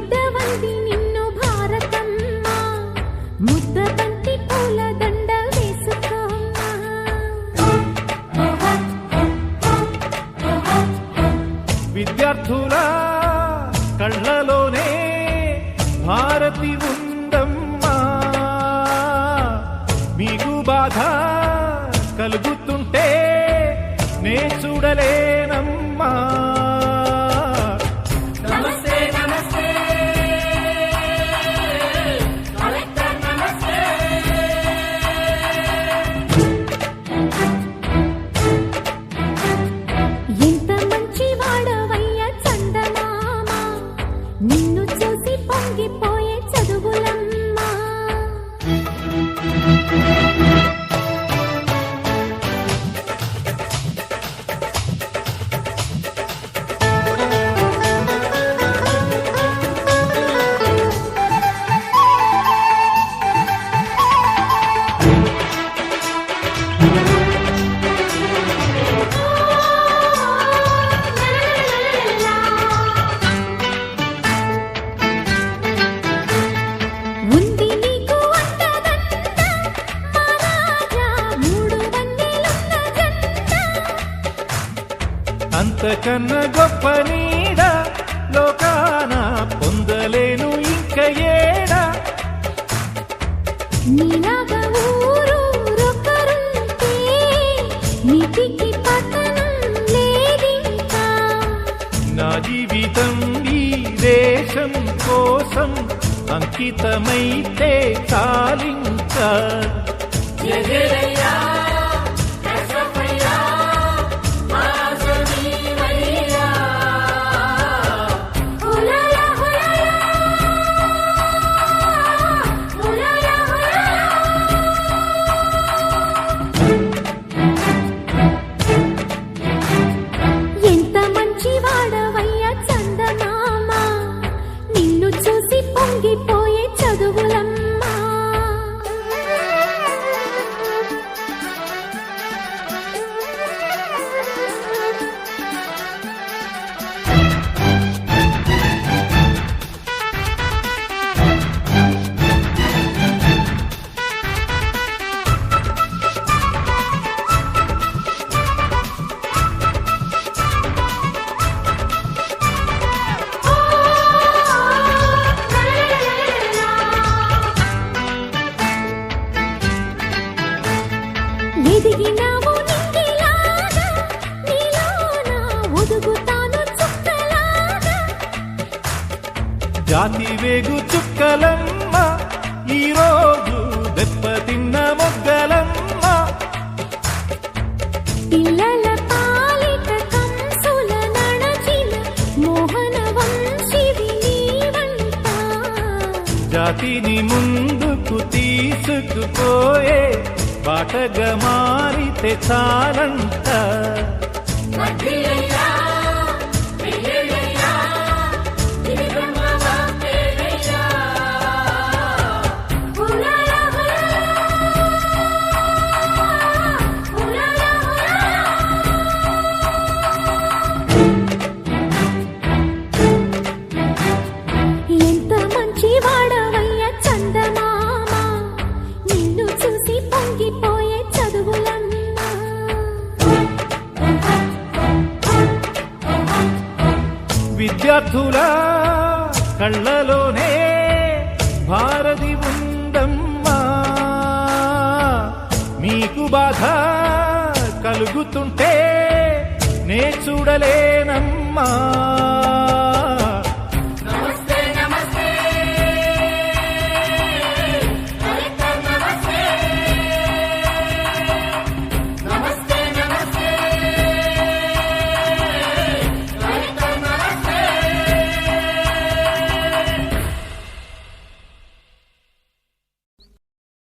బిడ్డవంది నిన్ను భారతమ్మ ముద్ద బంతి పూల దండ వేసుకోమ్మా. విద్యార్థుల కళ్ళలోనే భారతి ఉందమ్మా, మీకు బాధ కలుగుతుంటే నే చూడలేనమ్మా. నమస్తే నమస్తే కలెక్టర్ నమస్తే. ఎంత మంచి వాడవయ్య చందమామ నిన్ను చూసి పొంగిపోయే చదువులమ్మా. ఉంది నీకు అంతదండ మహారాజా మూడు వన్నెలున్న జెండ. అంతకన్నా గొప్ప నీడ లోకాన పొందలేను ఇంక ఏడా. నీలాగా ఊరూరొకరుంటే నీతికి పతనం లేదింకా. నా జీవితం ఈ దేశం కోసం అంకితమైతే చాలింకా. జయజయయ్యా నరసప్పయ్యా మాసనీవయ్యా. హులాలా హులాలా హులాలా హులాలా. ఎంత మంచి వాడవయ్య చందమామ నిన్ను చూసి పొంగిపోయే చదువులమ్మా. ఎదిగినావు నింగిలాగా నీలోన ఒదుగుతాను చుక్కలాగా. జాతి వేగు చుక్కలమ్మ ఈరోజు దెబ్బతిన్న మొగ్గలమ్మ. పిల్లల పాలిట కంసుల నడచిన మోహన వంశివి నీవంట. జాతిని ముందుకు తీసుకుపోయే బాటగా మారితే చాలంట. వడ్డీలయ్యా వెయ్యేళ్ళయ్యా ఇది బ్రహ్మవాక్యేనయ్యా. హులాలా హులాలా హులాలా హులాలా. ఎంత మంచి వాడవయ్య చందమామ నిన్ను చూసి పొంగిపోయే చదువులమ్మా. విద్యార్థుల కళ్ళలోనే భారతి ఉందమ్మా, మీకు బాధ కలుగుతుంటే నే చూడలేనమ్మా.